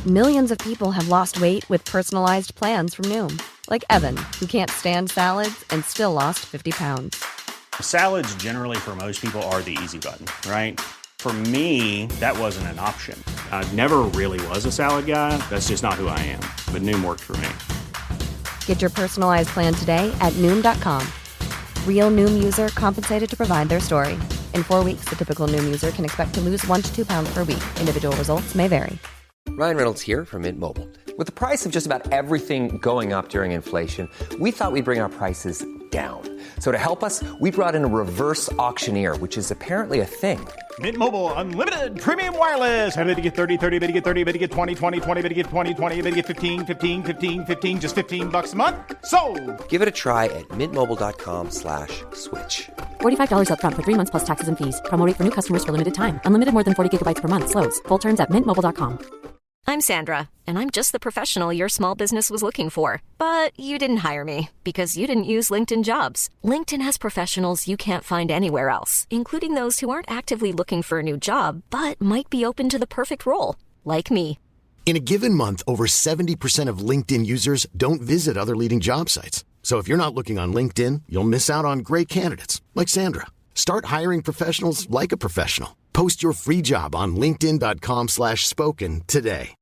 Millions of people have lost weight with personalized plans from Noom. Like Evan, who can't stand salads and still lost 50 pounds. Salads generally for most people are the easy button, right? For me, that wasn't an option. I never really was a salad guy. That's just not who I am. But Noom worked for me. Get your personalized plan today at Noom.com. Real Noom user compensated to provide their story. In 4 weeks, the typical Noom user can expect to lose 1 to 2 pounds per week. Individual results may vary. Ryan Reynolds here from Mint Mobile. With the price of just about everything going up during inflation, we thought we'd bring our prices down. So to help us, we brought in a reverse auctioneer, which is apparently a thing. Mint Mobile Unlimited Premium Wireless. How to get 30, 30, bit to get 30, bit to get 20, 20, 20, bit to get 20, 20, bit to get 15, 15, 15, 15, just $15 a month? Sold! Give it a try at mintmobile.com/switch. $45 up front for 3 months plus taxes and fees. Promo rate for new customers for limited time. Unlimited more than 40 gigabytes per month. Slows full terms at mintmobile.com. I'm Sandra, and I'm just the professional your small business was looking for. But you didn't hire me because you didn't use LinkedIn Jobs. LinkedIn has professionals you can't find anywhere else, including those who aren't actively looking for a new job, but might be open to the perfect role, like me. In a given month, over 70% of LinkedIn users don't visit other leading job sites. So if you're not looking on LinkedIn, you'll miss out on great candidates like Sandra. Start hiring professionals like a professional. Post your free job on linkedin.com/spoken today.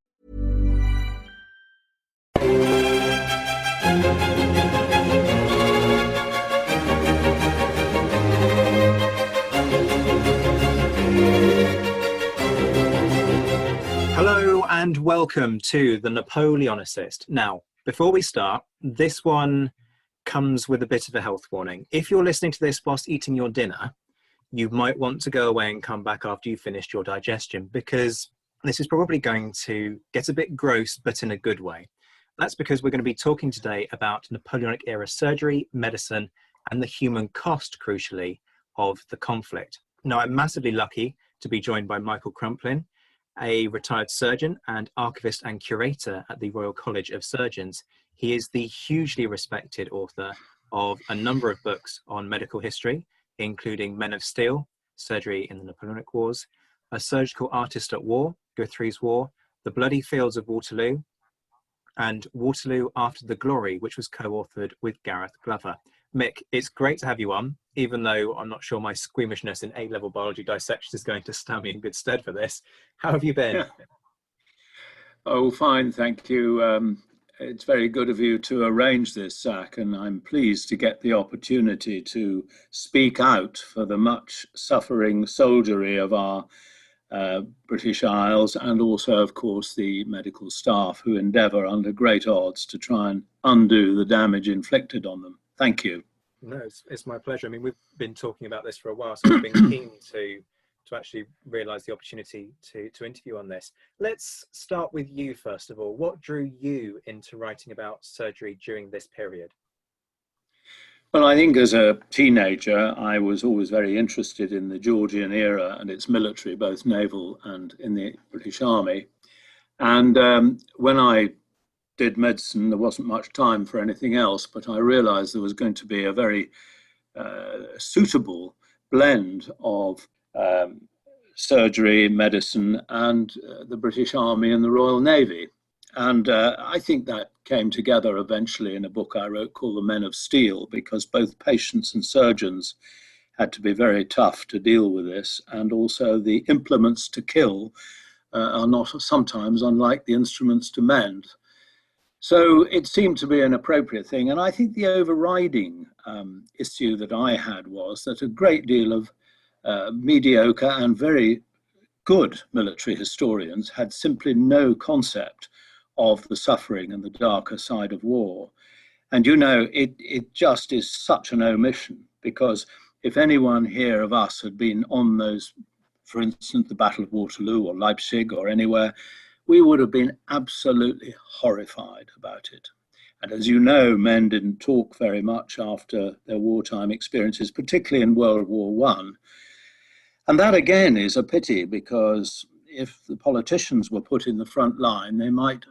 Hello and welcome to the Napoleonicist. Now, before we start, this one comes with a bit of a health warning. If you're listening to this whilst eating your dinner, you might want to go away and come back after you've finished your digestion, because this is probably going to get a bit gross, but in a good way. That's because we're going to be talking today about Napoleonic era surgery, medicine, and the human cost, crucially, of the conflict. Now, I'm massively lucky to be joined by Michael Crumplin, a retired surgeon and archivist and curator at the Royal College of Surgeons. He is the hugely respected author of a number of books on medical history, including Men of Steel, Surgery in the Napoleonic Wars, A Surgical Artist at War, Guthrie's War, The Bloody Fields of Waterloo, and Waterloo After the Glory, which was co-authored with Gareth Glover. Mick, it's great to have you on, even though I'm not sure my squeamishness in A-level biology dissection is going to stand me in good stead for this. How have you been? Oh, fine, thank you. It's very good of you to arrange this, Zach, and I'm pleased to get the opportunity to speak out for the much suffering soldiery of our British Isles, and also, of course, the medical staff who endeavour under great odds to try and undo the damage inflicted on them. Thank you. No, it's my pleasure. I mean, we've been talking about this for a while, so I've been keen to actually realise the opportunity to interview on this. Let's start with you, first of all. What drew you into writing about surgery during this period? Well, I think as a teenager, I was always very interested in the Georgian era and its military, both naval and in the British Army. And when I did medicine, there wasn't much time for anything else, but I realized there was going to be a very suitable blend of surgery, medicine, and the British Army and the Royal Navy. And I think that came together eventually in a book I wrote called The Men of Steel, because both patients and surgeons had to be very tough to deal with this. And also the implements to kill are not sometimes unlike the instruments to mend. So it seemed to be an appropriate thing. And I think the overriding issue that I had was that a great deal of mediocre and very good military historians had simply no concept of the suffering and the darker side of war. And you know, it just is such an omission, because if anyone here of us had been on those, for instance, the Battle of Waterloo or Leipzig or anywhere, we would have been absolutely horrified about it. And as you know, men didn't talk very much after their wartime experiences, particularly in World War I. And that again is a pity, because if the politicians were put in the front line, they might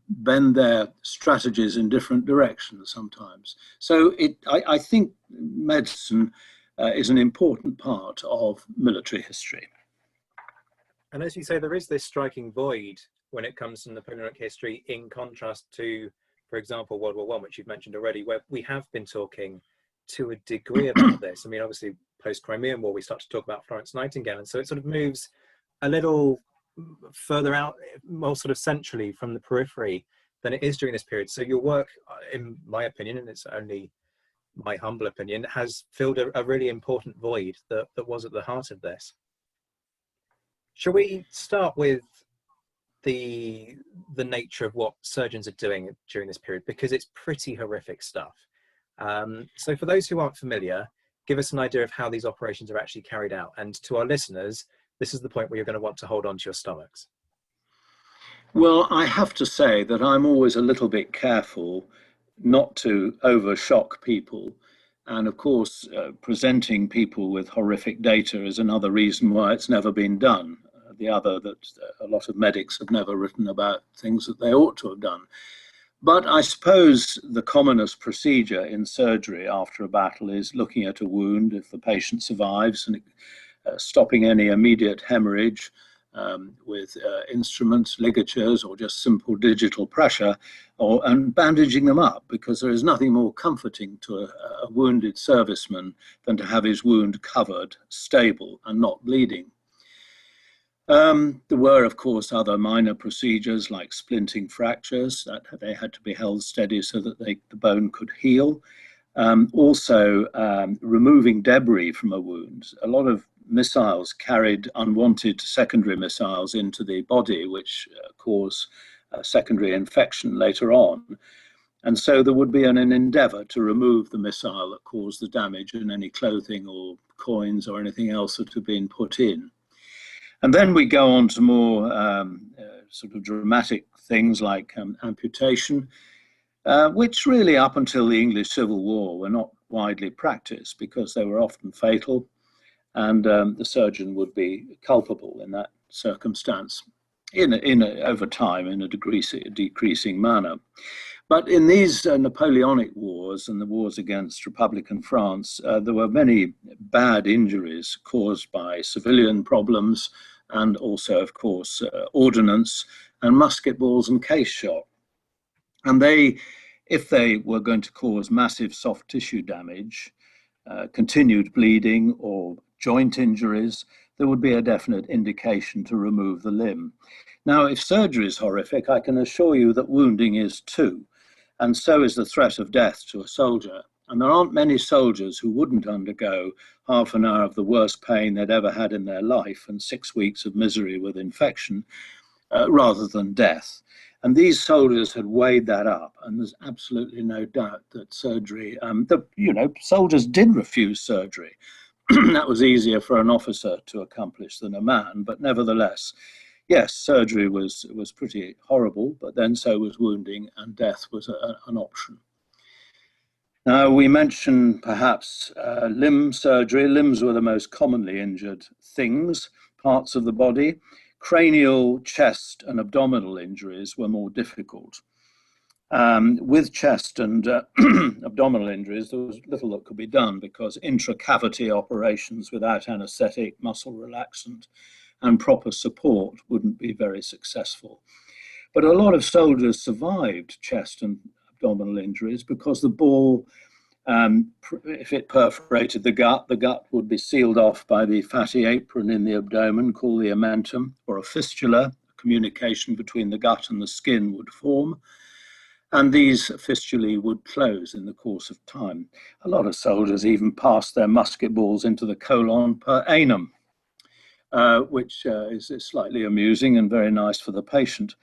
bend their strategies in different directions sometimes. So I think medicine is an important part of military history. And as you say, there is this striking void when it comes to Napoleonic history, in contrast to, for example, World War One, which you've mentioned already, where we have been talking to a degree about this. I mean, obviously, post-Crimean War, we start to talk about Florence Nightingale, and so it sort of moves a little further out, more sort of centrally from the periphery than it is during this period. So your work, in my opinion, and it's only my humble opinion, has filled a really important void that was at the heart of this. Shall we start with the nature of what surgeons are doing during this period, because it's pretty horrific stuff. So for those who aren't familiar, give us an idea of how these operations are actually carried out. And to our listeners, this is the point where you're going to want to hold on to your stomachs. Well, I have to say that I'm always a little bit careful not to overshock people. And of course, presenting people with horrific data is another reason why it's never been done. The other, that a lot of medics have never written about things that they ought to have done. But I suppose the commonest procedure in surgery after a battle is looking at a wound, if the patient survives, and stopping any immediate hemorrhage with instruments, ligatures, or just simple digital pressure, and bandaging them up, because there is nothing more comforting to a wounded serviceman than to have his wound covered, stable, and not bleeding. There were, of course, other minor procedures like splinting fractures, that they had to be held steady so that the bone could heal. Also, removing debris from a wound. A lot of missiles carried unwanted secondary missiles into the body, which cause secondary infection later on. And so there would be an endeavor to remove the missile that caused the damage in any clothing or coins or anything else that had been put in. And then we go on to more sort of dramatic things like amputation, which really up until the English Civil War were not widely practiced because they were often fatal, and the surgeon would be culpable in that circumstance over time in a decreasing manner. But in these Napoleonic wars and the wars against Republican France, there were many bad injuries caused by civilian problems, and also, of course, ordnance and musket balls and case shot. And if they were going to cause massive soft tissue damage, continued bleeding, or joint injuries, there would be a definite indication to remove the limb. Now, if surgery is horrific, I can assure you that wounding is too. And so is the threat of death to a soldier. And there aren't many soldiers who wouldn't undergo half an hour of the worst pain they'd ever had in their life and 6 weeks of misery with infection rather than death. And these soldiers had weighed that up. And there's absolutely no doubt that surgery, soldiers did refuse surgery. That was easier for an officer to accomplish than a man. But nevertheless, yes, surgery was pretty horrible, but then so was wounding, and death was an option. Now, we mentioned perhaps limb surgery. Limbs were the most commonly injured parts of the body. Cranial, chest, and abdominal injuries were more difficult. With chest and abdominal injuries, there was little that could be done because intracavity operations without anesthetic, muscle relaxant, and proper support wouldn't be very successful. But a lot of soldiers survived chest and abdominal injuries because the ball, if it perforated the gut would be sealed off by the fatty apron in the abdomen called the omentum, or a fistula. A communication between the gut and the skin would form, and these fistulae would close in the course of time. A lot of soldiers even passed their musket balls into the colon per annum, which is slightly amusing and very nice for the patient.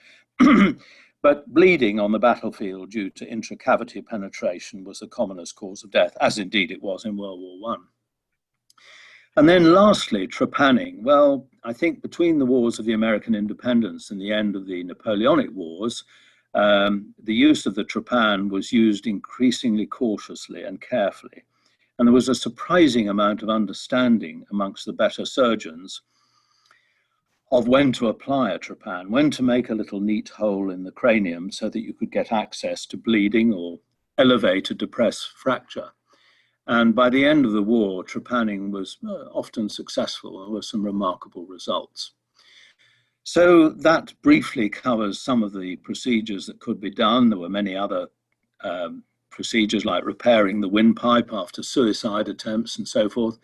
But bleeding on the battlefield due to intracavity penetration was the commonest cause of death, as indeed it was in World War I. And then lastly, trepanning. Well, I think between the wars of the American independence and the end of the Napoleonic Wars, the use of the trepan was used increasingly cautiously and carefully. And there was a surprising amount of understanding amongst the better surgeons of when to apply a trepan, when to make a little neat hole in the cranium so that you could get access to bleeding or elevate a depressed fracture. And by the end of the war, trepanning was often successful. There were some remarkable results. So that briefly covers some of the procedures that could be done. There were many other procedures like repairing the windpipe after suicide attempts and so forth,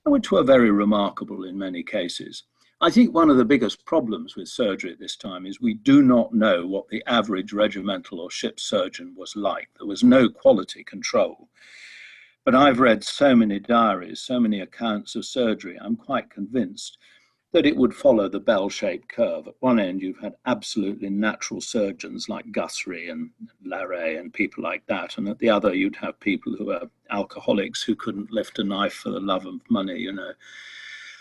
which were very remarkable in many cases. I think one of the biggest problems with surgery at this time is we do not know what the average regimental or ship surgeon was like. There was no quality control. But I've read so many diaries, so many accounts of surgery, I'm quite convinced that it would follow the bell-shaped curve. At one end, you've had absolutely natural surgeons like Guthrie and Larrey and people like that. And at the other, you'd have people who are alcoholics who couldn't lift a knife for the love of money, you know.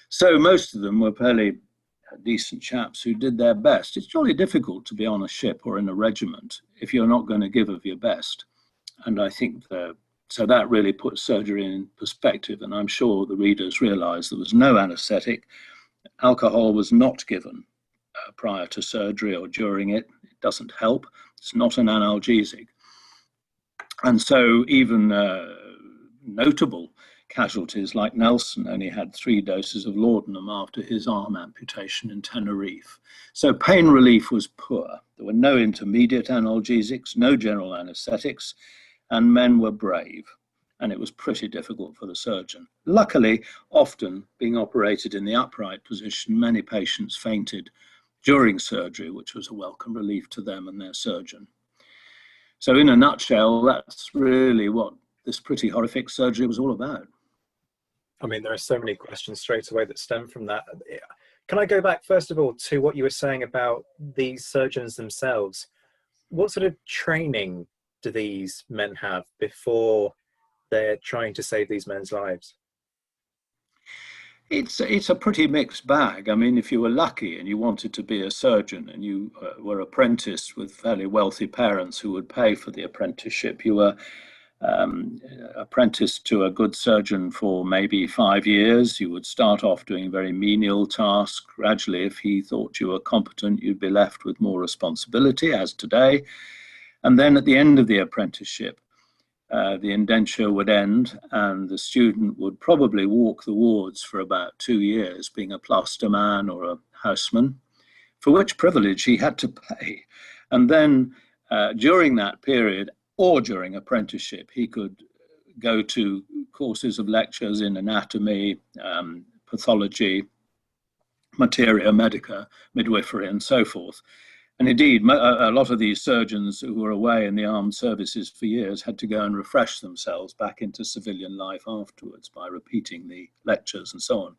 So most of them were fairly decent chaps who did their best. It's jolly difficult to be on a ship or in a regiment if you're not going to give of your best. And I think so that really puts surgery in perspective. And I'm sure the readers realise there was no anaesthetic. Alcohol was not given prior to surgery or during it. It doesn't help. It's not an analgesic. And so even notable casualties like Nelson only had 3 doses of laudanum after his arm amputation in Tenerife. So pain relief was poor. There were no intermediate analgesics, no general anaesthetics, and men were brave. And it was pretty difficult for the surgeon. Luckily, often being operated in the upright position, many patients fainted during surgery, which was a welcome relief to them and their surgeon. So in a nutshell, that's really what this pretty horrific surgery was all about. I mean, there are so many questions straight away that stem from that. Can I go back, first of all, to what you were saying about these surgeons themselves? What sort of training do these men have before they're trying to save these men's lives? It's a pretty mixed bag. I mean, if you were lucky and you wanted to be a surgeon and you were apprenticed with fairly wealthy parents who would pay for the apprenticeship, you were apprenticed to a good surgeon for maybe 5 years. You would start off doing very menial tasks. Gradually, if he thought you were competent, you'd be left with more responsibility, as today. And then at the end of the apprenticeship, the indenture would end and the student would probably walk the wards for about 2 years, being a plaster man or a houseman, for which privilege he had to pay. And then during that period or during apprenticeship, he could go to courses of lectures in anatomy, pathology, materia medica, midwifery, and so forth. And indeed, a lot of these surgeons who were away in the armed services for years had to go and refresh themselves back into civilian life afterwards by repeating the lectures and so on.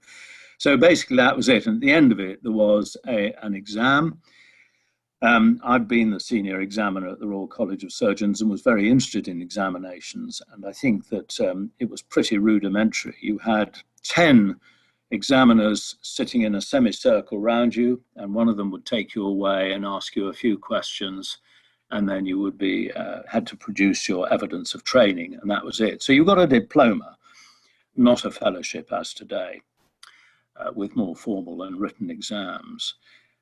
So basically that was it. And at the end of it, there was an exam. I've been the senior examiner at the Royal College of Surgeons and was very interested in examinations. And I think that it was pretty rudimentary. You had 10 examiners sitting in a semicircle round you, and one of them would take you away and ask you a few questions, and then you would be had to produce your evidence of training, and that was it. So you got a diploma, not a fellowship as today, with more formal and written exams.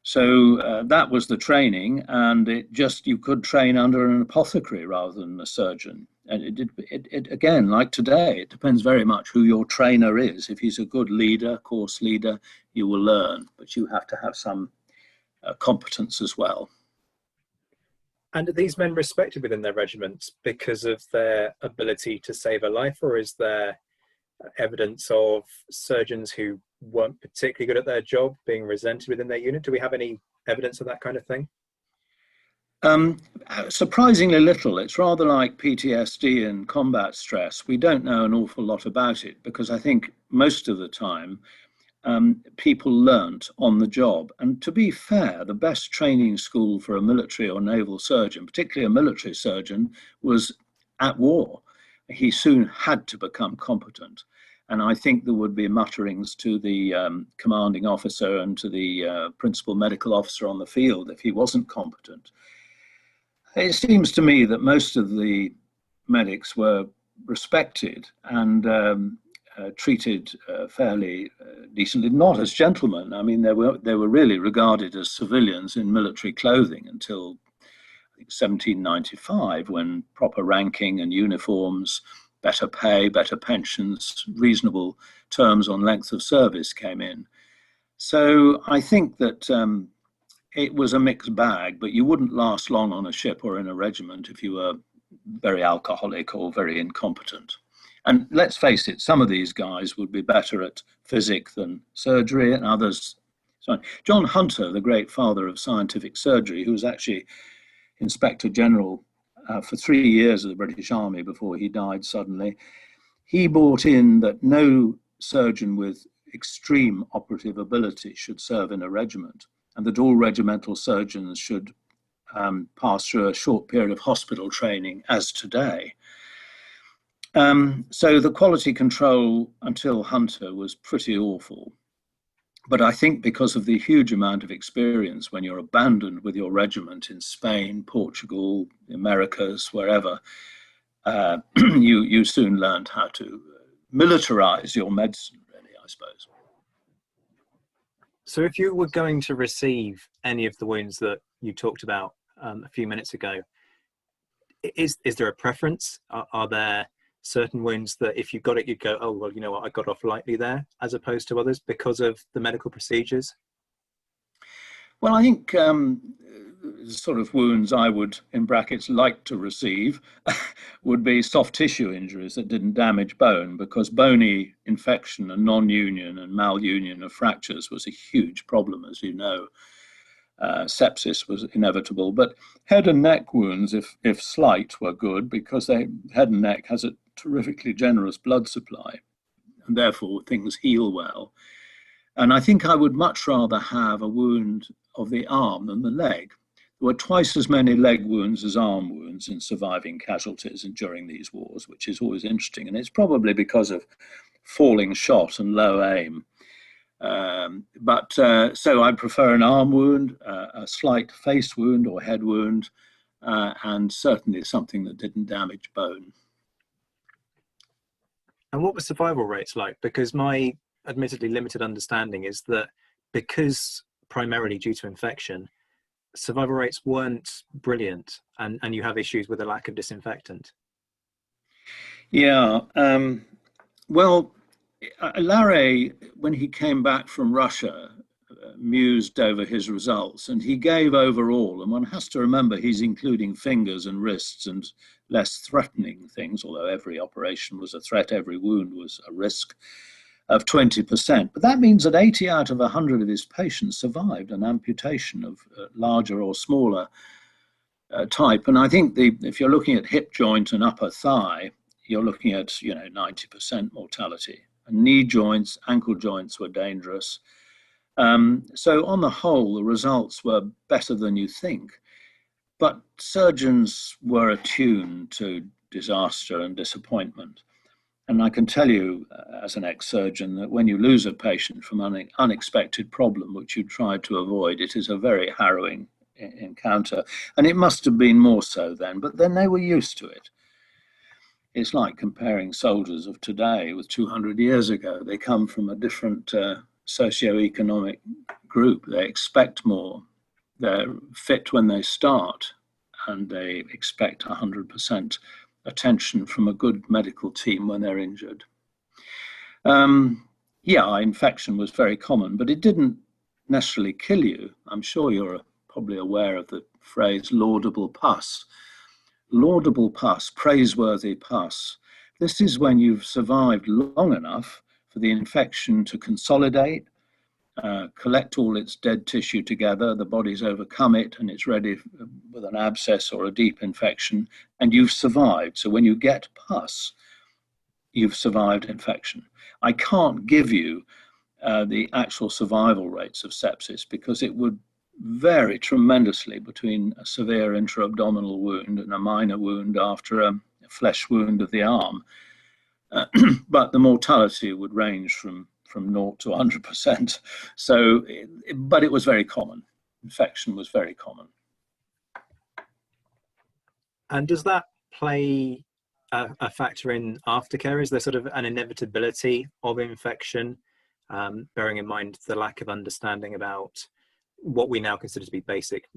So that was the training, and you could train under an apothecary rather than a surgeon. And it again, like today, it depends very much who your trainer is. If he's a good leader, course leader, you will learn, but you have to have some competence as well. And are these men respected within their regiments because of their ability to save a life, or is there evidence of surgeons who weren't particularly good at their job being resented within their unit? Do we have any evidence of that kind of thing? Surprisingly little. It's rather like PTSD and combat stress. We don't know an awful lot about it because I think most of the time people learnt on the job. And to be fair, the best training school for a military or naval surgeon, particularly a military surgeon, was at war. He soon had to become competent. And I think there would be mutterings to the commanding officer and to the principal medical officer on the field if he wasn't competent. It seems to me that most of the medics were respected and treated fairly decently, not as gentlemen. I mean, they were really regarded as civilians in military clothing until I think 1795, when proper ranking and uniforms, better pay, better pensions, reasonable terms on length of service came in. So I think that it was a mixed bag, but you wouldn't last long on a ship or in a regiment if you were very alcoholic or very incompetent. And let's face it, some of these guys would be better at physic than surgery, and others. So John Hunter, the great father of scientific surgery, who was actually Inspector General for 3 years of the British Army before he died suddenly, he brought in that no surgeon with extreme operative ability should serve in a regiment, and that all regimental surgeons should pass through a short period of hospital training, as today. So the quality control until Hunter was pretty awful. But I think because of the huge amount of experience when you're abandoned with your regiment in Spain, Portugal, the Americas, wherever, you soon learned how to militarize your medicine, really, I suppose. So if you were going to receive any of the wounds that you talked about a few minutes ago, is there a preference? Are there certain wounds that if you got it, you'd go, oh, well, you know what, I got off lightly there, as opposed to others because of the medical procedures? Well, I think sort of wounds I would, in brackets, like to receive would be soft tissue injuries that didn't damage bone, because bony infection and non-union and malunion of fractures was a huge problem, as you know. Sepsis was inevitable, but head and neck wounds, if slight, were good, because head and neck has a terrifically generous blood supply, and therefore things heal well. And I think I would much rather have a wound of the arm than the leg. There were twice as many leg wounds as arm wounds in surviving casualties and during these wars, which is always interesting, and it's probably because of falling shot and low aim. So I prefer an arm wound, a slight face wound or head wound, and certainly something that didn't damage bone. And what were survival rates like? Because my admittedly limited understanding is that because primarily due to infection, survival rates weren't brilliant, and you have issues with the lack of disinfectant. Yeah, well, Larrey, when he came back from Russia, mused over his results, and he gave overall, and one has to remember he's including fingers and wrists and less threatening things, although every operation was a threat, every wound was a risk, of 20%. But that means that 80 out of 100 of his patients survived an amputation of larger or smaller type. And I think if you're looking at hip joint and upper thigh, you're looking at 90% mortality. And knee joints, ankle joints were dangerous. So on the whole, the results were better than you think. But surgeons were attuned to disaster and disappointment. And I can tell you, as an ex-surgeon, that when you lose a patient from an unexpected problem, which you tried to avoid, it is a very harrowing encounter. And it must have been more so then, but then they were used to it. It's like comparing soldiers of today with 200 years ago. They come from a different socioeconomic group. They expect more. They're fit when they start, and they expect 100% attention from a good medical team when they're injured. Infection was very common, but it didn't necessarily kill you. I'm sure you're probably aware of the phrase laudable pus. Laudable pus, praiseworthy pus. This is when you've survived long enough for the infection to consolidate, collect all its dead tissue together, the body's overcome it, and it's ready with an abscess or a deep infection, and you've survived. So when you get pus, you've survived infection. I can't give you the actual survival rates of sepsis because it would vary tremendously between a severe intra-abdominal wound and a minor wound after a flesh wound of the arm. But the mortality would range from 0 to 100%. So, but it was very common. Infection was very common. And does that play a factor in aftercare? Is there sort of an inevitability of infection, bearing in mind the lack of understanding about what we now consider to be basic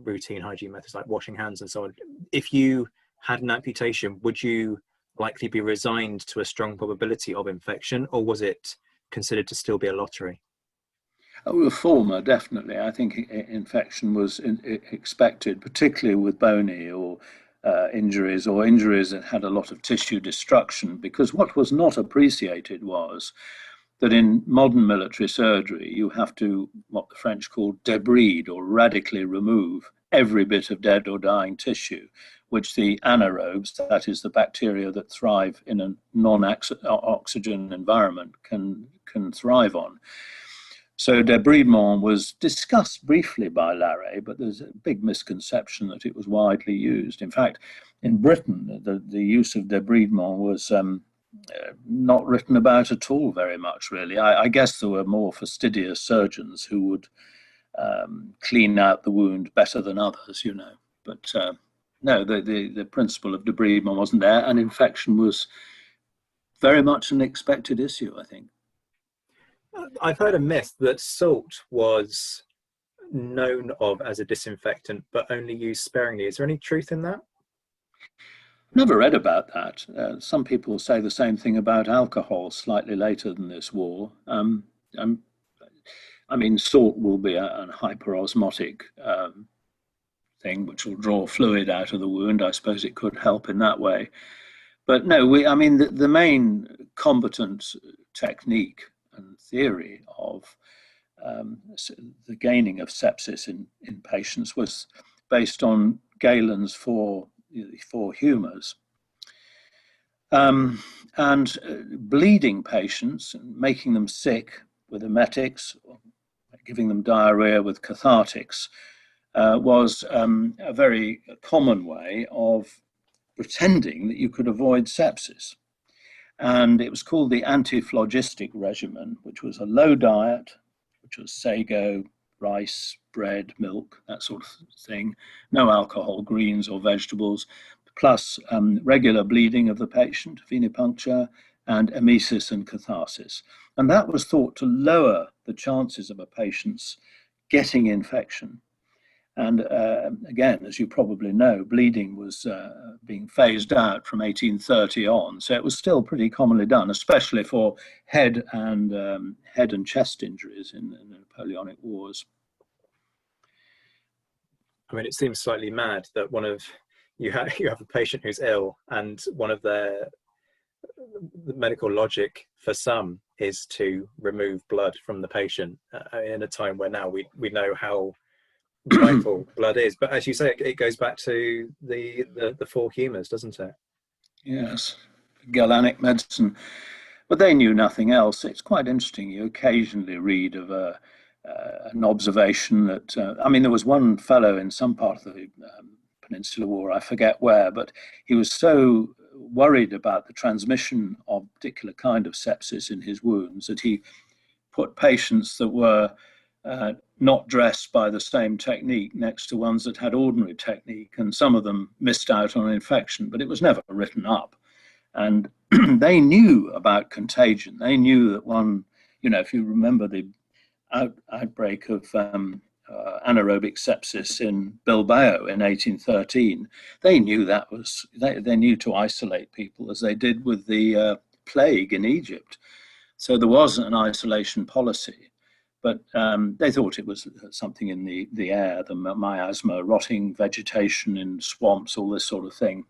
routine hygiene methods like washing hands and so on? If you had an amputation, would you likely be resigned to a strong probability of infection, or was it considered to still be a lottery? Oh, the former, definitely. I think infection was expected, particularly with bony or injuries, or injuries that had a lot of tissue destruction, because what was not appreciated was that in modern military surgery, you have to, what the French call debride, or radically remove every bit of dead or dying tissue, which the anaerobes, that is the bacteria that thrive in a non-oxygen environment, can thrive on. So debridement was discussed briefly by Larrey, but there's a big misconception that it was widely used. In fact, in Britain, the use of debridement was not written about at all very much, really. I guess there were more fastidious surgeons who would clean out the wound better than others, you know. But no, the principle of debridement wasn't there, and infection was very much an expected issue, I think. I've heard a myth that salt was known of as a disinfectant, but only used sparingly. Is there any truth in that? Never read about that. Some people say the same thing about alcohol slightly later than this war. I mean, salt will be a hyperosmotic thing, which will draw fluid out of the wound. I suppose it could help in that way. But no, I mean, the main combatant technique and theory of the gaining of sepsis in patients was based on Galen's four humours. And bleeding patients, making them sick with emetics, or giving them diarrhea with cathartics, was a very common way of pretending that you could avoid sepsis. And it was called the antiphlogistic regimen, which was a low diet, which was sago, rice, bread, milk, that sort of thing, no alcohol, greens or vegetables, plus regular bleeding of the patient, venipuncture, and emesis and catharsis. And that was thought to lower the chances of a patient's getting infection. And again, as you probably know, bleeding was being phased out from 1830 on. So it was still pretty commonly done, especially for head and chest injuries in the Napoleonic Wars. I mean, it seems slightly mad that you have a patient who's ill, and one of the medical logic for some is to remove blood from the patient in a time where now we know how vital blood is. But as you say, it goes back to the four humours, doesn't it? Yes, Galenic medicine. But they knew nothing else. It's quite interesting. You occasionally read of an observation that, I mean, there was one fellow in some part of the Peninsular War, I forget where, but he was so worried about the transmission of a particular kind of sepsis in his wounds that he put patients that were not dressed by the same technique next to ones that had ordinary technique, and some of them missed out on infection, but it was never written up. And they knew about contagion. They knew that one, you know, if you remember the outbreak of anaerobic sepsis in Bilbao in 1813, they knew that was, they knew to isolate people as they did with the plague in Egypt. So there was an isolation policy. But they thought it was something in the air, the miasma, rotting vegetation in swamps, all this sort of thing,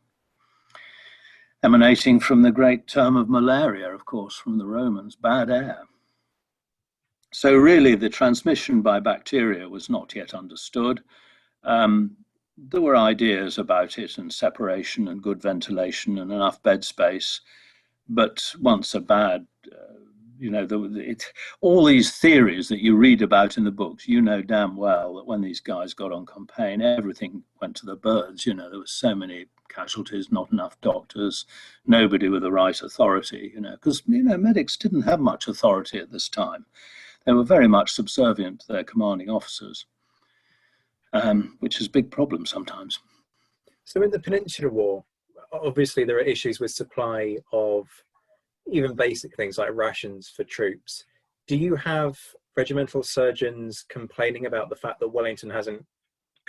emanating from the great term of malaria, of course, from the Romans, bad air. So really the transmission by bacteria was not yet understood. There were ideas about it, and separation and good ventilation and enough bed space. But once a bad you know, all these theories that you read about in the books, you know damn well that when these guys got on campaign, everything went to the birds. You know, there was so many casualties, not enough doctors, nobody with the right authority, you know, because, you know, medics didn't have much authority at this time. They were very much subservient to their commanding officers, which is a big problem sometimes. So in the Peninsular War, obviously there are issues with supply of even basic things like rations for troops. Do you have regimental surgeons complaining about the fact that Wellington isn't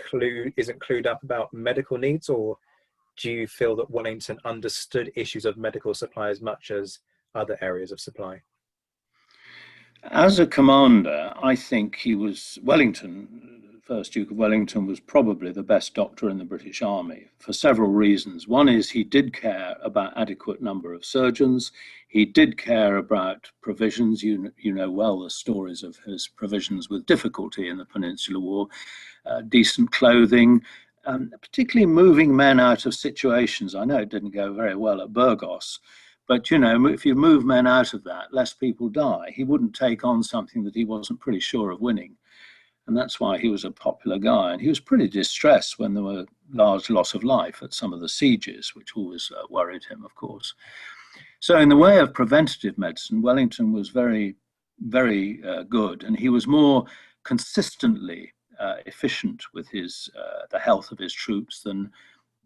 clued up about medical needs, or do you feel that Wellington understood issues of medical supply as much as other areas of supply? As a commander, I think he was Wellington, first Duke of Wellington, was probably the best doctor in the British Army for several reasons. One is he did care about adequate number of surgeons. He did care about provisions. You know well the stories of his provisions with difficulty in the Peninsular War, decent clothing, particularly moving men out of situations. I know it didn't go very well at Burgos, but, if you move men out of that, less people die. He wouldn't take on something that he wasn't pretty sure of winning. And that's why he was a popular guy. And he was pretty distressed when there were large loss of life at some of the sieges, which always worried him, of course. So in the way of preventative medicine, Wellington was very, very good. And he was more consistently efficient with the health of his troops than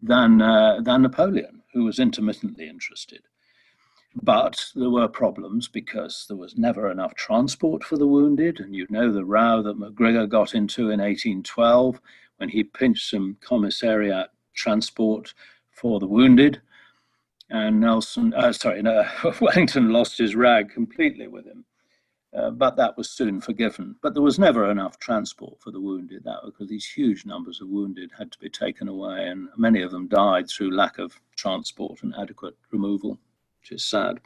Napoleon, who was intermittently interested. But there were problems because there was never enough transport for the wounded. And you know the row that Macgregor got into in 1812 when he pinched some commissariat transport for the wounded. And Wellington lost his rag completely with him. But that was soon forgiven. But there was never enough transport for the wounded, because these huge numbers of wounded had to be taken away, and many of them died through lack of transport and adequate removal, which is sad.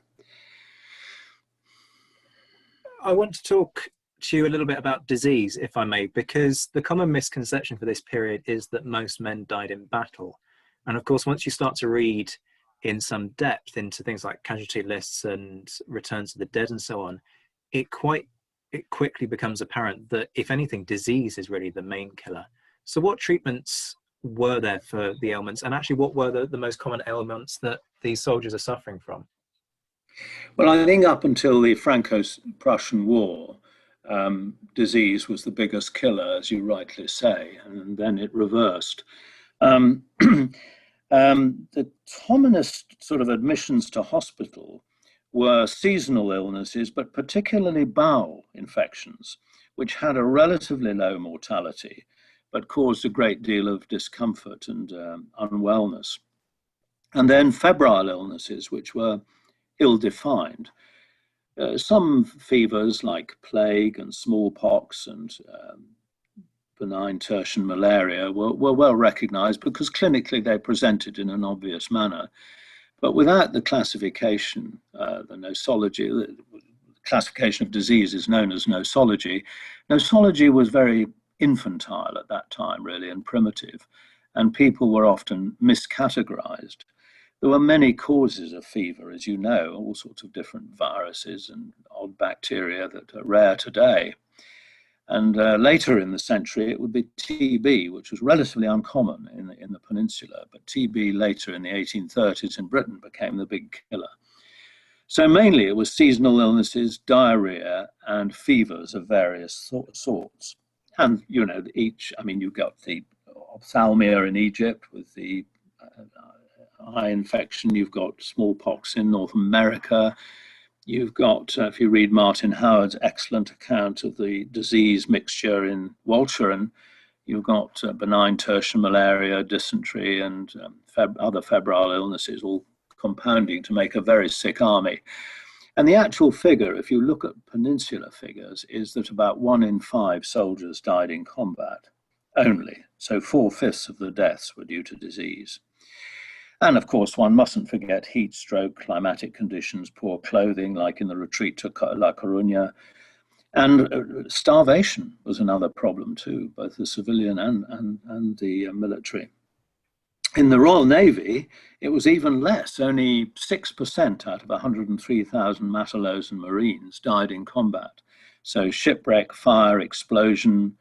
I want to talk to you a little bit about disease, if I may, because the common misconception for this period is that most men died in battle. And of course, once you start to read in some depth into things like casualty lists and returns of the dead and so on, it quickly becomes apparent that, if anything, disease is really the main killer. So what treatments were there for the ailments, and actually what were the most common ailments that these soldiers are suffering from? Well, I think up until the Franco-Prussian War, disease was the biggest killer, as you rightly say, and then it reversed. The commonest sort of admissions to hospital were seasonal illnesses, but particularly bowel infections, which had a relatively low mortality, but caused a great deal of discomfort and unwellness. And then febrile illnesses, which were ill-defined. Some fevers like plague and smallpox and benign tertian malaria were well recognized because clinically they presented in an obvious manner. But without the classification, the nosology, the classification of disease is known as nosology. Nosology was very infantile at that time, really, and primitive, and people were often miscategorized. There were many causes of fever, as you know, all sorts of different viruses and odd bacteria that are rare today. And later in the century, it would be TB, which was relatively uncommon in the peninsula. But TB later in the 1830s in Britain became the big killer. So mainly it was seasonal illnesses, diarrhea, and fevers of various sorts. And, you've got the ophthalmia in Egypt with the eye infection. You've got smallpox in North America. You've got, if you read Martin Howard's excellent account of the disease mixture in Walcheren, you've got benign tertian malaria, dysentery, and other febrile illnesses, all compounding to make a very sick army. And the actual figure, if you look at peninsular figures, is that about 1 in 5 soldiers died in combat only. So 4/5 of the deaths were due to disease. And of course, one mustn't forget heat stroke, climatic conditions, poor clothing, like in the retreat to La Coruña. And starvation was another problem too, both the civilian and the military. In the Royal Navy, it was even less. Only 6% out of 103,000 matelots and marines died in combat. So shipwreck, fire, explosion,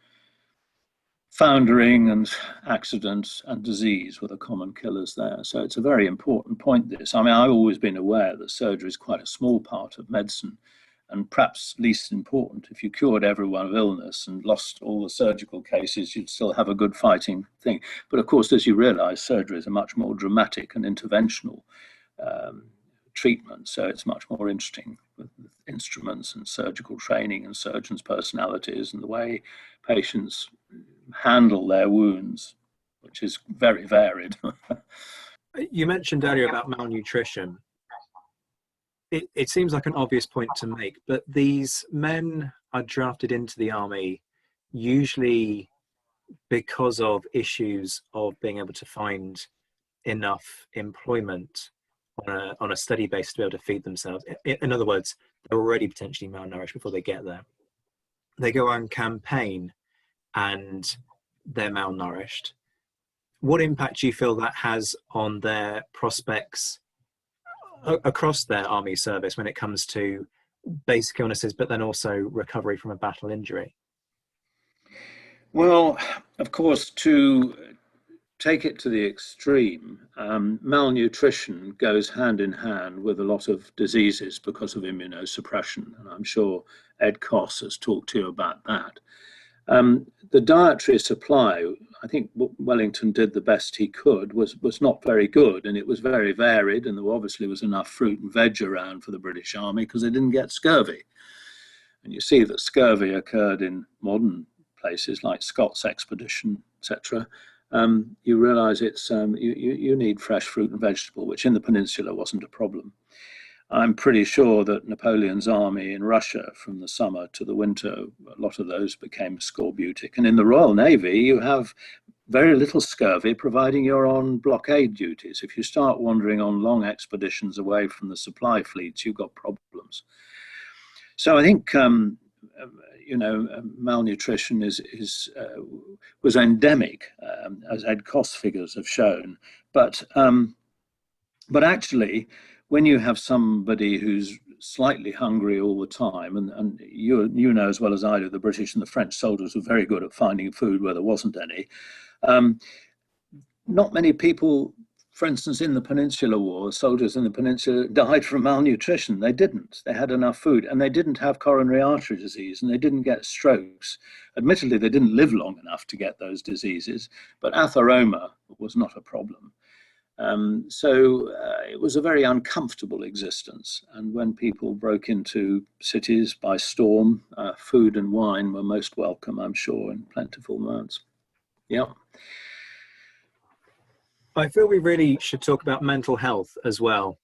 foundering and accidents and disease were the common killers there. So it's a very important point, this. I mean, I've always been aware that surgery is quite a small part of medicine, and perhaps least important. If you cured everyone of illness and lost all the surgical cases, you'd still have a good fighting thing. But of course, as you realize, surgery is a much more dramatic and interventional treatment. So it's much more interesting with instruments and surgical training and surgeons' personalities and the way patients handle their wounds, which is very varied. You mentioned earlier about malnutrition. it seems like an obvious point to make, but these men are drafted into the army usually because of issues of being able to find enough employment on a steady basis to be able to feed themselves. In other words, they're already potentially malnourished before they get there. They go on campaign and they're malnourished. What impact do you feel that has on their prospects across their army service when it comes to basic illnesses, but then also recovery from a battle injury? Well, of course, to take it to the extreme, malnutrition goes hand in hand with a lot of diseases because of immunosuppression. And I'm sure Ed Koss has talked to you about that. The dietary supply, I think Wellington did the best he could, was not very good, and it was very varied, and there obviously was enough fruit and veg around for the British Army because they didn't get scurvy. And you see that scurvy occurred in modern places like Scott's expedition, etc. You realise it's you need fresh fruit and vegetable, which in the peninsula wasn't a problem. I'm pretty sure that Napoleon's army in Russia, from the summer to the winter, a lot of those became scorbutic. And in the Royal Navy, you have very little scurvy, providing you're on blockade duties. If you start wandering on long expeditions away from the supply fleets, you've got problems. So I think malnutrition was endemic, as Ed Koss figures have shown. But actually, when you have somebody who's slightly hungry all the time, and you know as well as I do, the British and the French soldiers were very good at finding food where there wasn't any. Not many people, for instance, in the Peninsular War, soldiers in the Peninsula died from malnutrition. They didn't. They had enough food, and they didn't have coronary artery disease, and they didn't get strokes. Admittedly, they didn't live long enough to get those diseases, but atheroma was not a problem. So it was a very uncomfortable existence. And when people broke into cities by storm, food and wine were most welcome, I'm sure, in plentiful amounts. Yeah. I feel we really should talk about mental health as well.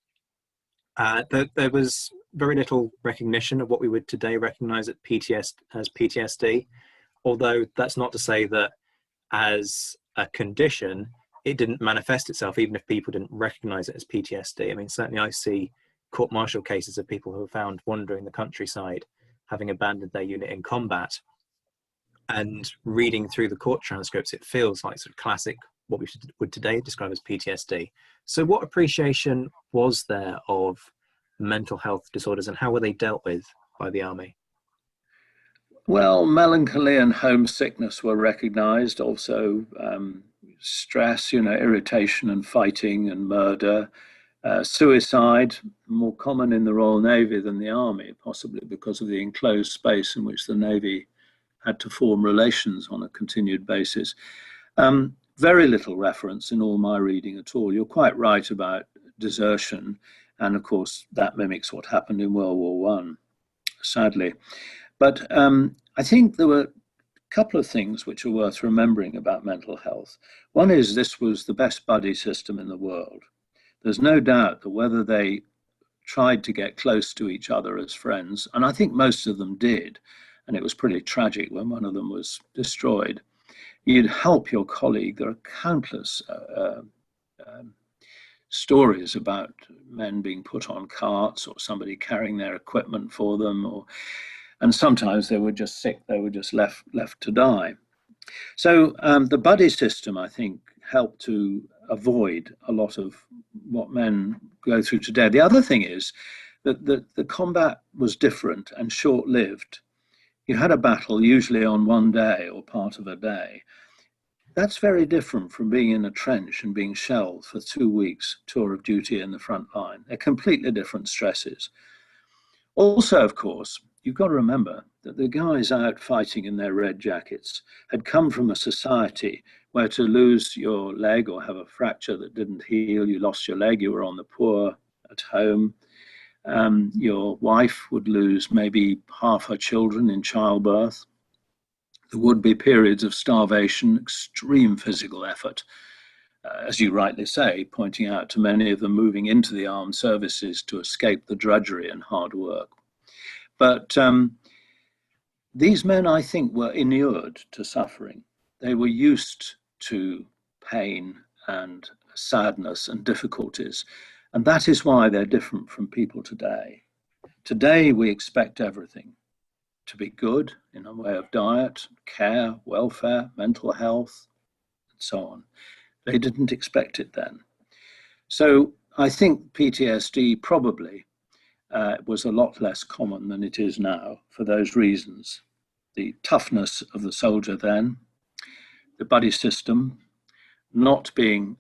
There was very little recognition of what we would today recognize as PTSD, although that's not to say that as a condition, it didn't manifest itself, even if people didn't recognize it as PTSD. I mean, certainly I see court-martial cases of people who are found wandering the countryside, having abandoned their unit in combat. And reading through the court transcripts, it feels like sort of classic, what we would today describe as PTSD. So what appreciation was there of mental health disorders, and how were they dealt with by the army? Well, melancholy and homesickness were recognized. Also, stress, irritation and fighting and murder. Suicide, more common in the Royal Navy than the Army, possibly because of the enclosed space in which the Navy had to form relations on a continued basis. Very little reference in all my reading at all. You're quite right about desertion, and of course that mimics what happened in World War I, sadly. But I think there were a couple of things which are worth remembering about mental health. One is this was the best buddy system in the world. There's no doubt that whether they tried to get close to each other as friends, and I think most of them did, and it was pretty tragic when one of them was destroyed, you'd help your colleague. There are countless stories about men being put on carts or somebody carrying their equipment for them, and sometimes they were just sick, they were just left to die. So the buddy system, I think, helped to avoid a lot of what men go through today. The other thing is that the combat was different and short-lived. You had a battle usually on one day or part of a day. That's very different from being in a trench and being shelled for 2 weeks tour of duty in the front line. They're completely different stresses. Also, of course, you've got to remember that the guys out fighting in their red jackets had come from a society where to lose your leg or have a fracture that didn't heal, you lost your leg, you were on the poor at home. Your wife would lose maybe half her children in childbirth. There would be periods of starvation, extreme physical effort. as you rightly say, pointing out to many of them moving into the armed services to escape the drudgery and hard work. But these men, I think, were inured to suffering. They were used to pain and sadness and difficulties. And that is why they're different from people today. Today, we expect everything to be good in a way of diet, care, welfare, mental health, and so on. They didn't expect it then. So I think PTSD probably was a lot less common than it is now for those reasons. The toughness of the soldier then, the buddy system, not being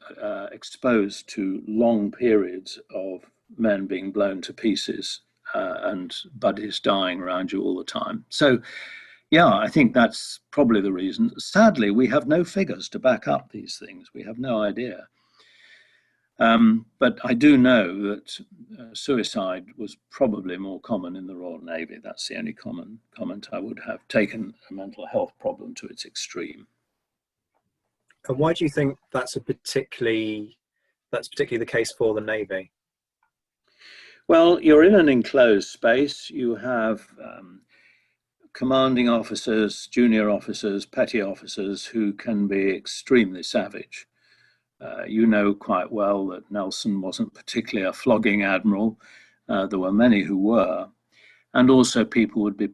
exposed to long periods of men being blown to pieces and buddies dying around you all the time. So, yeah, I think that's probably the reason. Sadly, we have no figures to back up these things. We have no idea. But I do know that suicide was probably more common in the Royal Navy. That's the only comment I would have, taken a mental health problem to its extreme. And why do you think that's particularly the case for the Navy? Well, you're in an enclosed space. You have commanding officers, junior officers, petty officers who can be extremely savage. You know quite well that Nelson wasn't particularly a flogging admiral. There were many who were. And also people would be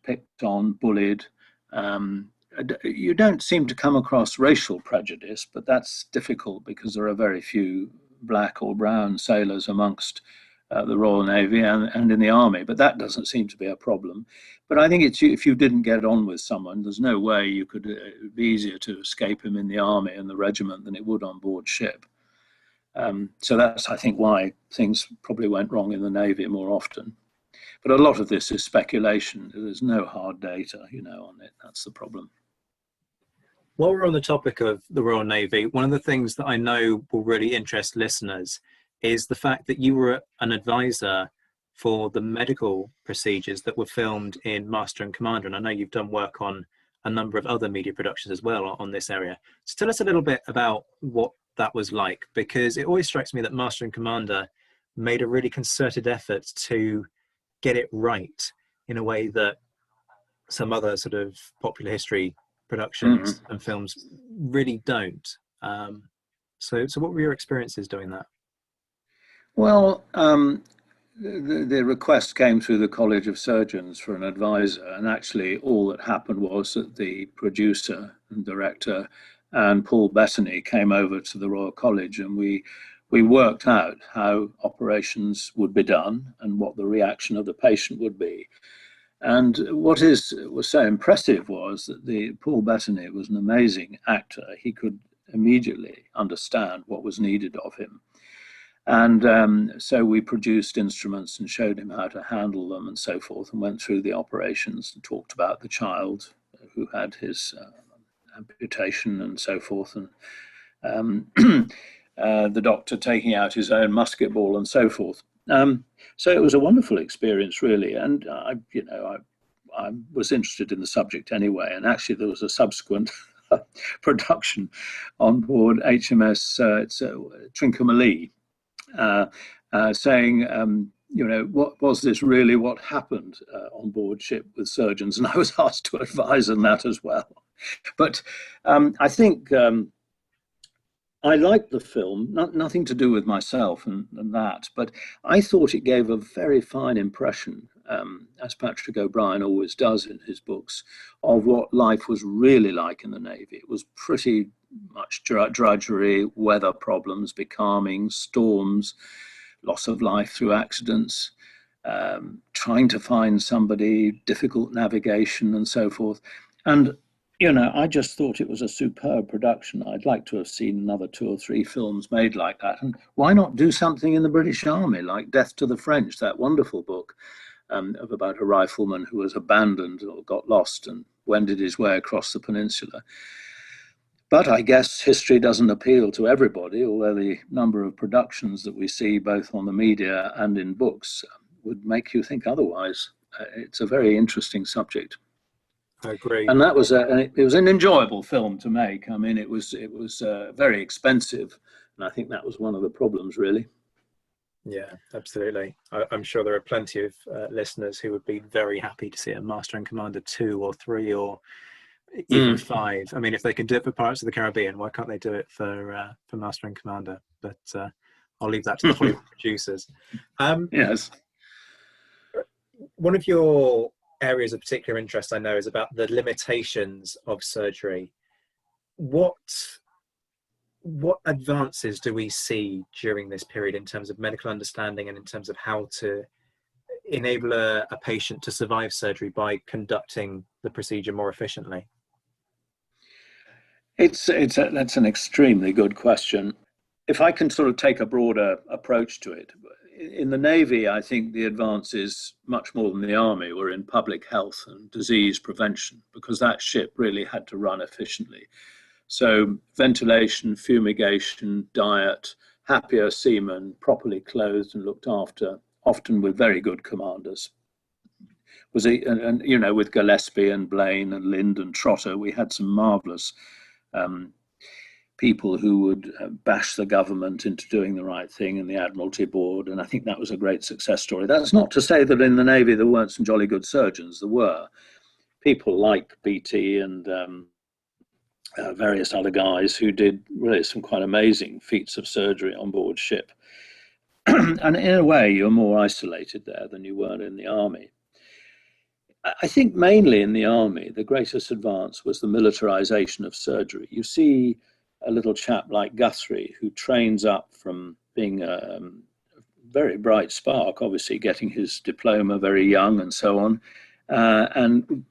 picked on, bullied. You don't seem to come across racial prejudice, but that's difficult because there are very few black or brown sailors amongst the Royal Navy and in the Army, but that doesn't seem to be a problem. But I think if you didn't get on with someone, there's no way you could, it would be easier to escape him in the Army and the regiment than it would on board ship. So that's, I think, why things probably went wrong in the Navy more often. But a lot of this is speculation. There's no hard data, on it. That's the problem. While we're on the topic of the Royal Navy, one of the things that I know will really interest listeners is the fact that you were an advisor for the medical procedures that were filmed in Master and Commander. And I know you've done work on a number of other media productions as well on this area. So tell us a little bit about what that was like, because it always strikes me that Master and Commander made a really concerted effort to get it right in a way that some other sort of popular history productions and films really don't. So what were your experiences doing that? Well, the request came through the College of Surgeons for an advisor, and actually all that happened was that the producer and director and Paul Bettany came over to the Royal College, and we worked out how operations would be done and what the reaction of the patient would be. And what was so impressive was that Paul Bettany was an amazing actor. He could immediately understand what was needed of him. And so we produced instruments and showed him how to handle them and so forth, and went through the operations and talked about the child who had his amputation and so forth, and the doctor taking out his own musket ball and so forth. So it was a wonderful experience, really. And I was interested in the subject anyway. And actually, there was a subsequent production on board HMS Trincomalee, saying, what was this really? What happened on board ship with surgeons? And I was asked to advise on that as well. But I think I liked the film, nothing to do with myself and that, but I thought it gave a very fine impression, as Patrick O'Brian always does in his books, of what life was really like in the Navy. It was pretty much drudgery, weather problems, becalming, storms, loss of life through accidents, trying to find somebody, difficult navigation and so forth. And I just thought it was a superb production. I'd like to have seen another 2 or 3 films made like that. And why not do something in the British Army, like Death to the French, that wonderful book of about a rifleman who was abandoned or got lost and wended his way across the peninsula. But I guess history doesn't appeal to everybody, although the number of productions that we see both on the media and in books would make you think otherwise. It's a very interesting subject. I agree. And that was it was an enjoyable film to make. I mean, it was very expensive, and I think that was one of the problems, really. Yeah, absolutely. I'm sure there are plenty of listeners who would be very happy to see a Master and Commander 2 or 3 or even 5. I mean, if they can do it for Pirates of the Caribbean, why can't they do it for Master and Commander? But I'll leave that to the Hollywood producers. Yes. One of your areas of particular interest, I know, is about the limitations of surgery. What advances do we see during this period in terms of medical understanding and in terms of how to enable a patient to survive surgery by conducting the procedure more efficiently? That's an extremely good question. If I can sort of take a broader approach to it, in the Navy, I think the advances, much more than the Army, were in public health and disease prevention, because that ship really had to run efficiently. So ventilation, fumigation, diet, happier seamen, properly clothed and looked after, often with very good commanders. And you know, with Gillespie and Blaine and Lind and Trotter, we had some marvelous people who would bash the government into doing the right thing in the Admiralty Board, and I think that was a great success story. That's not to say that in the Navy there weren't some jolly good surgeons. There were people like BT and various other guys who did really some quite amazing feats of surgery on board ship. And in a way, you're more isolated there than you were in the Army. I think mainly in the Army, the greatest advance was the militarization of surgery. You see a little chap like Guthrie, who trains up from being a very bright spark, obviously getting his diploma very young and so on, and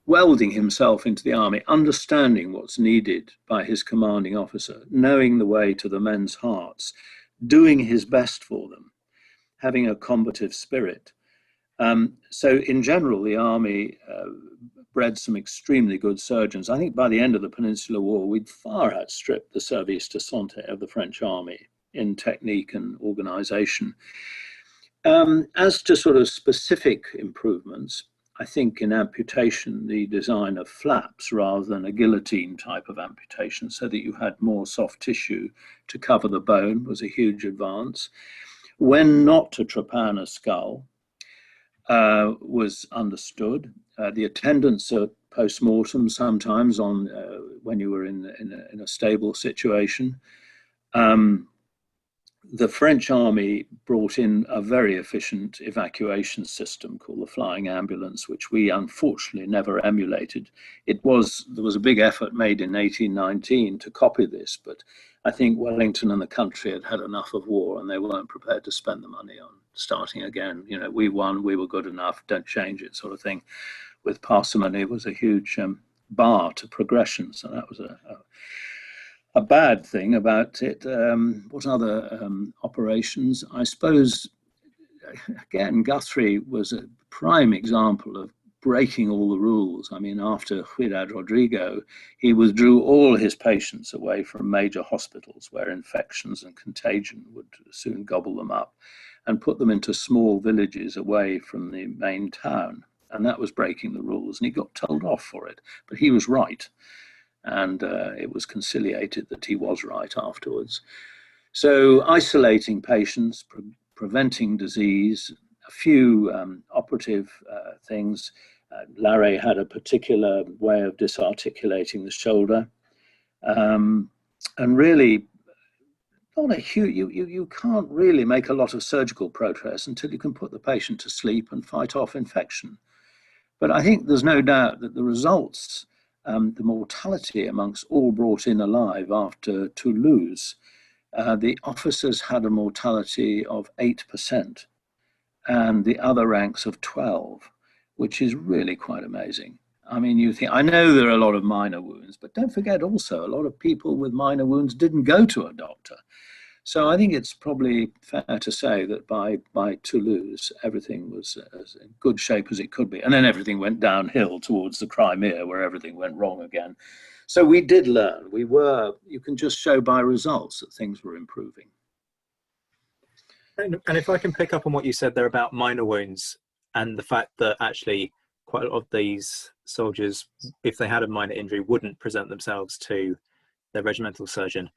welding himself into the Army, understanding what's needed by his commanding officer, knowing the way to the men's hearts, doing his best for them, having a combative spirit. So in general, the Army bred some extremely good surgeons. I think by the end of the Peninsular War, we'd far outstripped the Service de Santé of the French Army in technique and organization. As to sort of specific improvements, I think in amputation, the design of flaps rather than a guillotine type of amputation, so that you had more soft tissue to cover the bone, was a huge advance. When not to trepan a skull, was understood. The attendance at post-mortem sometimes on when you were in a stable situation. The French Army brought in a very efficient evacuation system called the flying ambulance, which we unfortunately never emulated. There was a big effort made in 1819 to copy this, but I think Wellington and the country had had enough of war and they weren't prepared to spend the money on starting again. You know, we won, we were good enough, don't change it, sort of thing. With parsimony was a huge bar to progression. So that was a bad thing about it. What other operations? I suppose, again, Guthrie was a prime example of breaking all the rules. I mean, after Ciudad Rodrigo, he withdrew all his patients away from major hospitals where infections and contagion would soon gobble them up, and put them into small villages away from the main town. And that was breaking the rules, and he got told off for it. But he was right, and it was conciliated that he was right afterwards. So isolating patients, preventing disease, a few operative things. Larrey had a particular way of disarticulating the shoulder. And really, not a huge, you can't really make a lot of surgical progress until you can put the patient to sleep and fight off infection. But I think there's no doubt that the results, the mortality amongst all brought in alive after Toulouse, the officers had a mortality of 8% and the other ranks of 12, which is really quite amazing. I mean, you think, I know there are a lot of minor wounds, but don't forget also a lot of people with minor wounds didn't go to a doctor. So I think it's probably fair to say that by Toulouse, everything was as in good shape as it could be. And then everything went downhill towards the Crimea, where everything went wrong again. So we did learn. You can just show by results that things were improving. And if I can pick up on what you said there about minor wounds and the fact that actually quite a lot of these soldiers, if they had a minor injury, wouldn't present themselves to their regimental surgeon.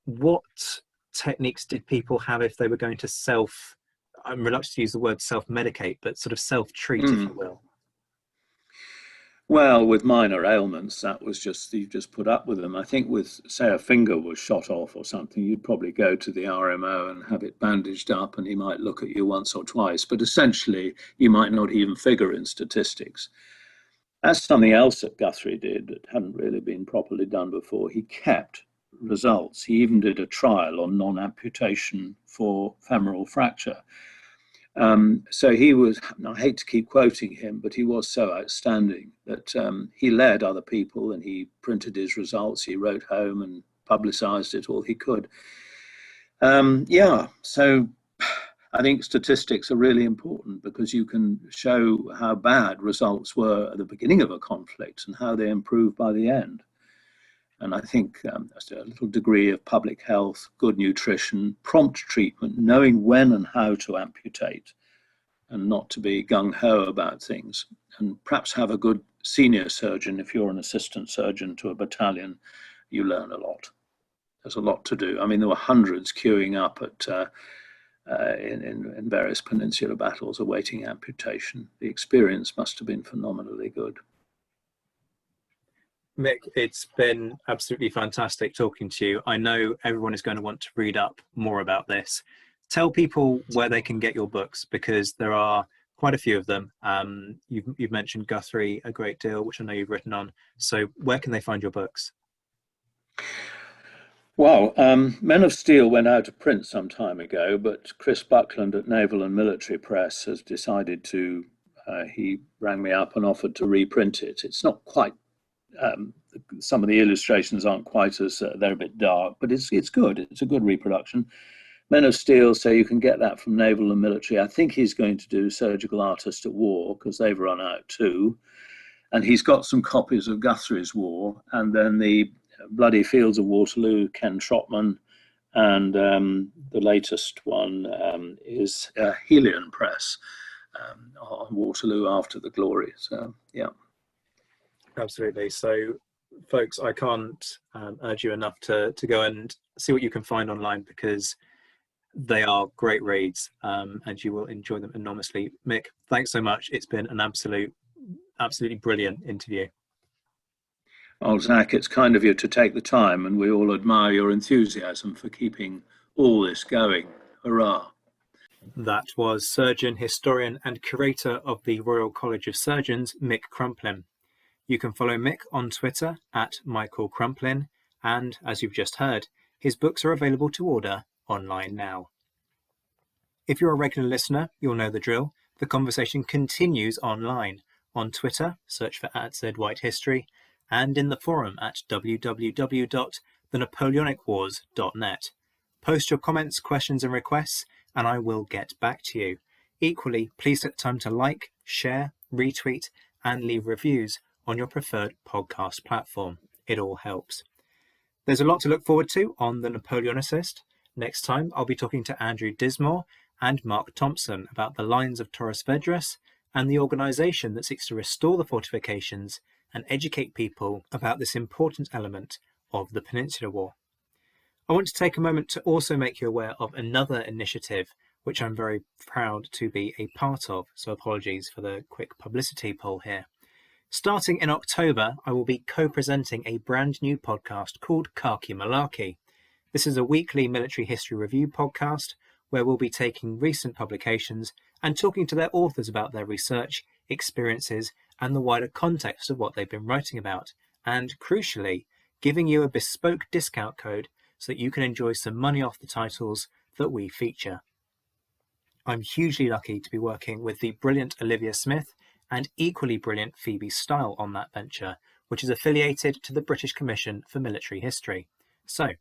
What techniques did people have if they were going to I'm reluctant to use the word self-medicate, but sort of self-treat, if you will? Well, with minor ailments, that was just, you just put up with them. I think with, say, a finger was shot off or something, you'd probably go to the RMO and have it bandaged up, and he might look at you once or twice. But essentially, you might not even figure in statistics. That's something else that Guthrie did that hadn't really been properly done before. He kept results. He even did a trial on non-amputation for femoral fracture. So he was, I hate to keep quoting him, but he was so outstanding that he led other people, and he printed his results. He wrote home and publicized it all he could. So I think statistics are really important, because you can show how bad results were at the beginning of a conflict and how they improved by the end. And I think there's a little degree of public health, good nutrition, prompt treatment, knowing when and how to amputate, and not to be gung-ho about things. And perhaps have a good senior surgeon. If you're an assistant surgeon to a battalion, you learn a lot. There's a lot to do. I mean, there were hundreds queuing up in various peninsular battles awaiting amputation. The experience must have been phenomenally good. Mick, it's been absolutely fantastic talking to you. I know everyone is going to want to read up more about this. Tell people where they can get your books, because there are quite a few of them. You've mentioned Guthrie a great deal, which I know you've written on. So where can they find your books? Well, Men of Steel went out of print some time ago, but Chris Buckland at Naval and Military Press has decided to, he rang me up and offered to reprint it. It's not quite, some of the illustrations aren't quite as, they're a bit dark, but it's good. It's a good reproduction. Men of Steel, so you can get that from Naval and Military. I think he's going to do Surgical Artist at War, because they've run out too. And he's got some copies of Guthrie's War, and then the Bloody Fields of Waterloo, Ken Trotman, and the latest one is Helion Press on Waterloo After the Glory. So, yeah. Absolutely. So, folks, I can't urge you enough to go and see what you can find online, because they are great reads, and you will enjoy them enormously. Mick, thanks so much. It's been an absolutely brilliant interview. Oh, Zach, it's kind of you to take the time, and we all admire your enthusiasm for keeping all this going. Hurrah. That was surgeon, historian and curator of the Royal College of Surgeons, Mick Crumplin. You can follow Mick on Twitter at Michael Crumplin, and as you've just heard, his books are available to order online now. If you're a regular listener, you'll know the drill. The conversation continues online. On Twitter, search for @ZWhiteHistory, and in the forum at www.thenapoleonicwars.net. Post your comments, questions and requests, and I will get back to you. Equally, please take time to like, share, retweet, and leave reviews on your preferred podcast platform. It all helps. There's a lot to look forward to on The Napoleonicist. Next time, I'll be talking to Andrew Dismore and Mark Thompson about the lines of Torres Vedras and the organisation that seeks to restore the fortifications and educate people about this important element of the Peninsular War. I want to take a moment to also make you aware of another initiative which I'm very proud to be a part of, so apologies for the quick publicity poll here. Starting in October, I will be co-presenting a brand new podcast called Khaki Malarkey. This is a weekly military history review podcast where we'll be taking recent publications and talking to their authors about their research, experiences, and the wider context of what they've been writing about, and crucially, giving you a bespoke discount code so that you can enjoy some money off the titles that we feature. I'm hugely lucky to be working with the brilliant Olivia Smith and equally brilliant Phoebe Style on that venture, which is affiliated to the British Commission for Military History. So,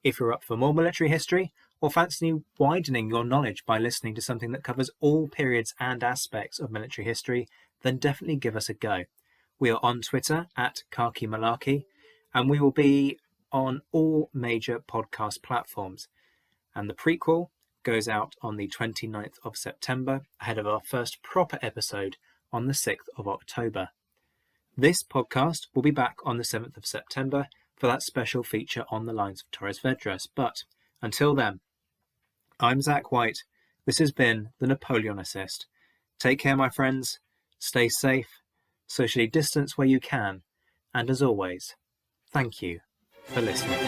if you're up for more military history, or fancy widening your knowledge by listening to something that covers all periods and aspects of military history, then definitely give us a go. We are on Twitter at Khaki Malarkey, and we will be on all major podcast platforms. And the prequel goes out on the 29th of September, ahead of our first proper episode on the 6th of October. This podcast will be back on the 7th of September for that special feature on the lines of Torres Vedras. But until then, I'm Zach White. This has been The Napoleonicist. Take care, my friends. Stay safe. Socially distance where you can. And as always, thank you for listening.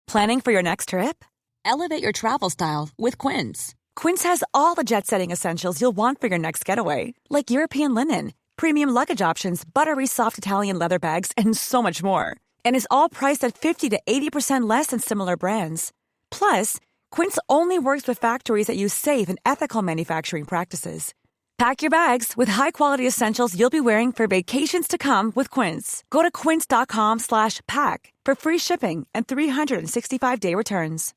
Planning for your next trip? Elevate your travel style with Quince. Quince has all the jet-setting essentials you'll want for your next getaway, like European linen, premium luggage options, buttery soft Italian leather bags, and so much more. And is all priced at 50 to 80% less than similar brands. Plus, Quince only works with factories that use safe and ethical manufacturing practices. Pack your bags with high-quality essentials you'll be wearing for vacations to come with Quince. Go to quince.com/pack for free shipping and 365-day returns.